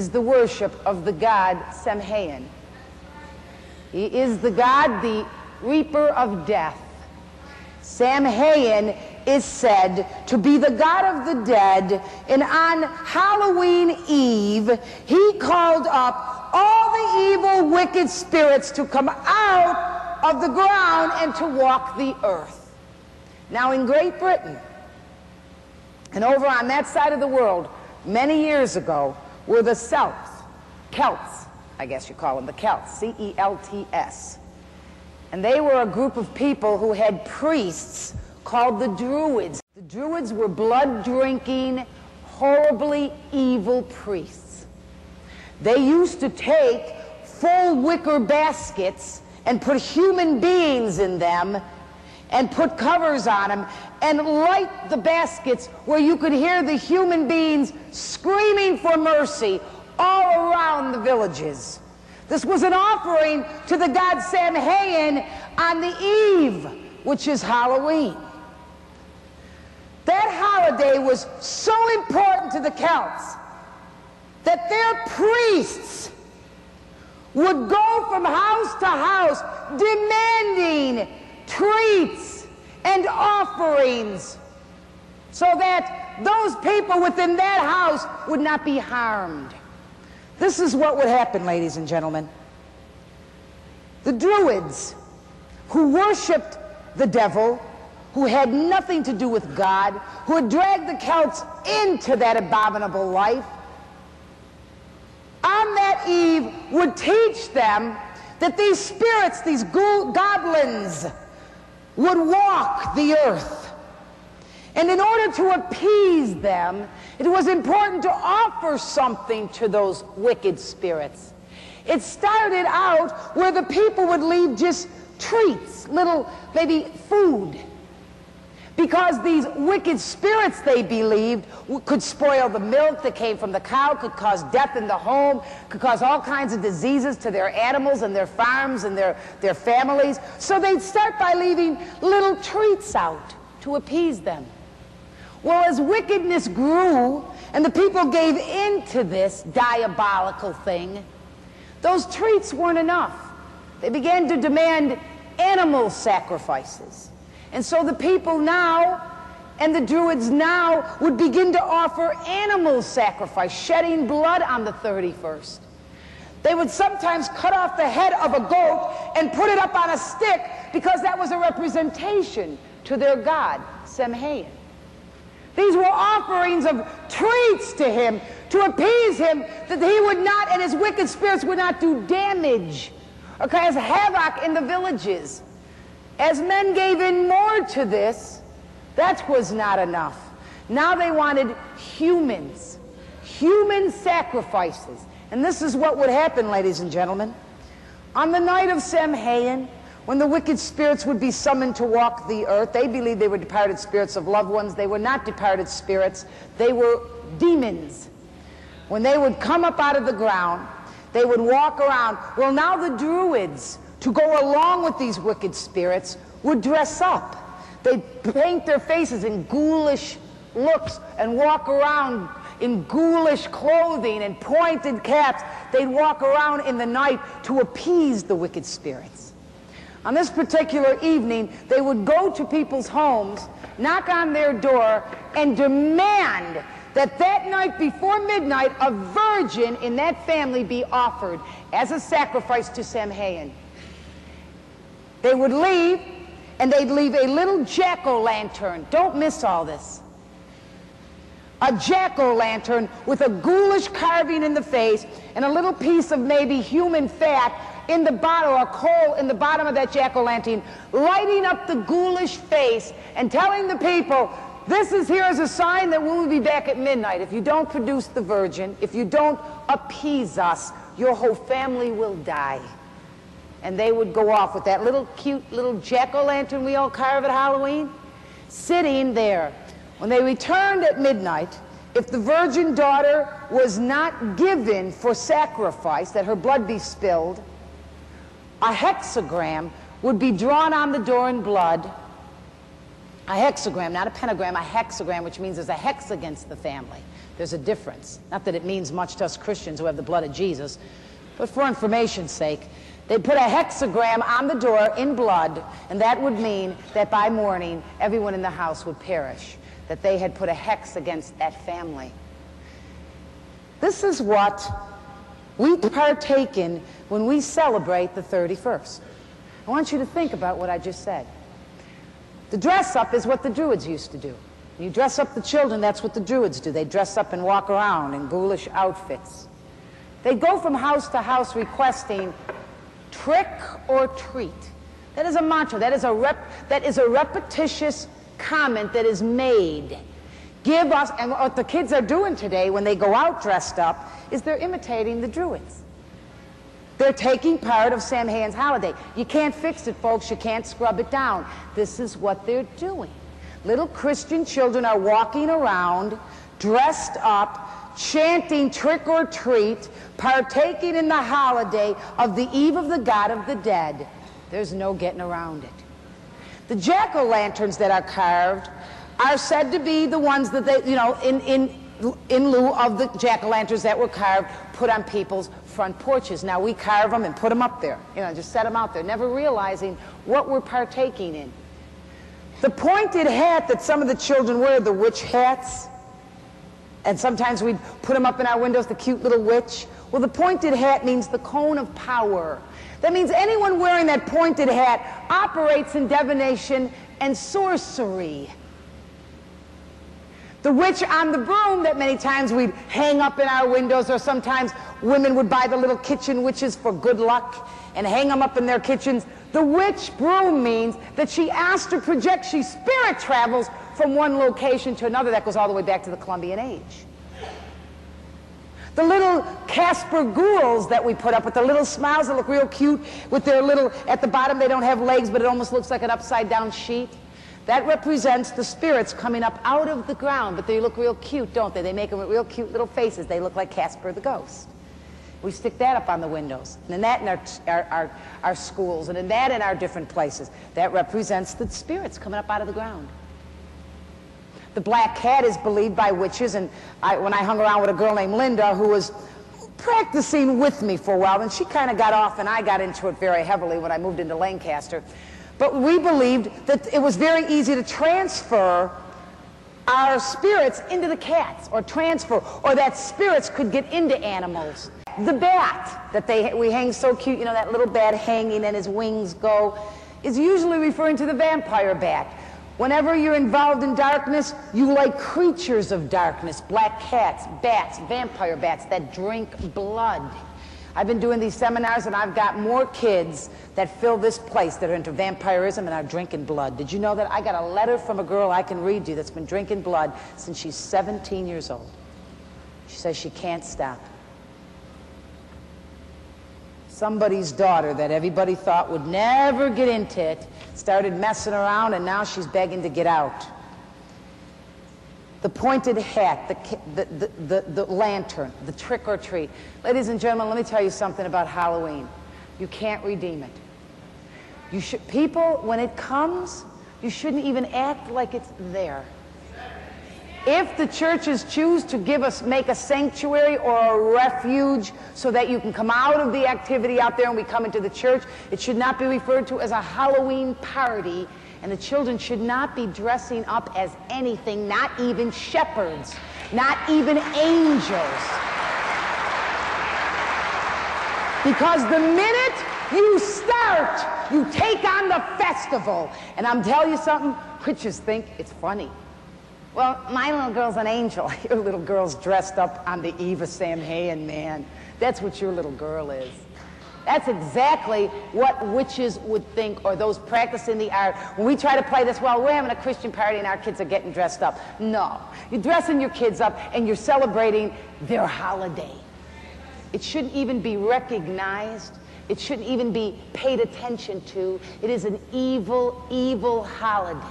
is the worship of the god Samhain. He is the god, the reaper of death. Samhain is said to be the god of the dead, and on Halloween Eve, he called up all the evil, wicked spirits to come out of the ground and to walk the earth. Now, in Great Britain, and over on that side of the world, many years ago, were the Celts, I guess you call them, the Celts, C-E-L-T-S. And they were a group of people who had priests called the Druids. The Druids were blood-drinking, horribly evil priests. They used to take full wicker baskets and put human beings in them and put covers on them and light the baskets where you could hear the human beings screaming for mercy all around the villages. This was an offering to the god Samhain on the eve, which is Halloween. That holiday was so important to the Celts that their priests would go from house to house demanding treats and offerings so that those people within that house would not be harmed. This is what would happen, ladies and gentlemen. The Druids, who worshipped the devil, who had nothing to do with God, who had dragged the Celts into that abominable life, on that eve would teach them that these spirits, these goblins, would walk the earth. And in order to appease them, it was important to offer something to those wicked spirits. It started out where the people would leave just treats, little, maybe food. Because these wicked spirits, they believed, could spoil the milk that came from the cow, could cause death in the home, could cause all kinds of diseases to their animals and their farms and their families. So they'd start by leaving little treats out to appease them. Well, as wickedness grew and the people gave in to this diabolical thing, those treats weren't enough. They began to demand animal sacrifices. And so the people now, and the Druids now, would begin to offer animal sacrifice, shedding blood on the 31st. They would sometimes cut off the head of a goat and put it up on a stick because that was a representation to their god, Samhain. These were offerings of treats to him to appease him, that he would not, and his wicked spirits would not do damage or cause havoc in the villages. As men gave in more to this, that was not enough. Now they wanted humans, human sacrifices. And this is what would happen, ladies and gentlemen. On the night of Samhain, when the wicked spirits would be summoned to walk the earth, they believed they were departed spirits of loved ones. They were not departed spirits. They were demons. When they would come up out of the ground, they would walk around. Well, now the Druids, to go along with these wicked spirits, would dress up. They'd paint their faces in ghoulish looks and walk around in ghoulish clothing and pointed caps. They'd walk around in the night to appease the wicked spirits. On this particular evening, they would go to people's homes, knock on their door, and demand that that night before midnight, a virgin in that family be offered as a sacrifice to Samhain. They would leave, and they'd leave a little jack-o'-lantern. Don't miss all this. A jack-o'-lantern with a ghoulish carving in the face and a little piece of maybe human fat in the bottom, or a coal in the bottom of that jack-o'-lantern, lighting up the ghoulish face and telling the people, this is here as a sign that we'll be back at midnight. If you don't produce the virgin, if you don't appease us, your whole family will die. And they would go off with that little cute little jack-o'-lantern we all carve at Halloween, sitting there. When they returned at midnight, if the virgin daughter was not given for sacrifice, that her blood be spilled, a hexagram would be drawn on the door in blood, A hexagram, not a pentagram, a hexagram, which means there's a hex against the family. There's a difference. Not that it means much to us Christians who have the blood of Jesus, but for information's sake, they put a hexagram on the door in blood, and that would mean that by morning, everyone in the house would perish, that they had put a hex against that family. This is what we partake in when we celebrate the 31st. I want you to think about what I just said. The dress up is what the Druids used to do. When you dress up the children, that's what the Druids do. They dress up and walk around in ghoulish outfits. They go from house to house requesting trick or treat. That is a mantra. That is a repetitious comment that is made. Give us, and what the kids are doing today when they go out dressed up is they're imitating the Druids. They're taking part of Samhain's holiday. You can't fix it, folks. You can't scrub it down. This is what they're doing. Little Christian children are walking around, dressed up, chanting trick or treat, partaking in the holiday of the eve of the God of the dead. There's no getting around it. The jack-o'-lanterns that are carved are said to be the ones that they, in lieu of the jack-o'-lanterns that were carved, put on people's front porches. Now we carve them and put them up there, just set them out there, never realizing what we're partaking in. The pointed hat that some of the children wear, the witch hats, and sometimes we'd put them up in our windows, the cute little witch. Well, the pointed hat means the cone of power. That means anyone wearing that pointed hat operates in divination and sorcery. The witch on the broom that many times we'd hang up in our windows, or sometimes women would buy the little kitchen witches for good luck and hang them up in their kitchens. The witch broom means that she astral projects, she spirit travels from one location to another. That goes all the way back to the Columbian Age. The little Casper ghouls that we put up with the little smiles that look real cute with their little, at the bottom they don't have legs, but it almost looks like an upside down sheet. That represents the spirits coming up out of the ground, but they look real cute, don't they? They make them with real cute little faces. They look like Casper the Ghost. We stick that up on the windows, and that in our schools, and in that in our different places. That represents the spirits coming up out of the ground. The black cat is believed by witches, and when I hung around with a girl named Linda who was practicing with me for a while, and she kind of got off, and I got into it very heavily when I moved into Lancaster. But we believed that it was very easy to transfer our spirits into the cats, or that spirits could get into animals. The bat that we hang so cute, that little bat hanging and his wings go, is usually referring to the vampire bat. Whenever you're involved in darkness, you like creatures of darkness, black cats, bats, vampire bats that drink blood. I've been doing these seminars, and I've got more kids that fill this place that are into vampirism and are drinking blood. Did you know that? I got a letter from a girl I can read to you that's been drinking blood since she's 17 years old. She says she can't stop. Somebody's daughter that everybody thought would never get into it started messing around, and now she's begging to get out. The pointed hat, the lantern, the trick or treat. Ladies and gentlemen, let me tell you something about Halloween. You can't redeem it. People, when it comes, you shouldn't even act like it's there. If the churches choose to make a sanctuary or a refuge so that you can come out of the activity out there and we come into the church, it should not be referred to as a Halloween party, and the children should not be dressing up as anything, not even shepherds, not even angels. Because the minute you start, you take on the festival. And I'm telling you something, witches think it's funny. Well, my little girl's an angel. Your little girl's dressed up on the eve of Samhain, man. That's what your little girl is. That's exactly what witches would think, or those practicing the art. When we try to play this, well, we're having a Christian party and our kids are getting dressed up. No. You're dressing your kids up and you're celebrating their holiday. It shouldn't even be recognized. It shouldn't even be paid attention to. It is an evil, evil holiday.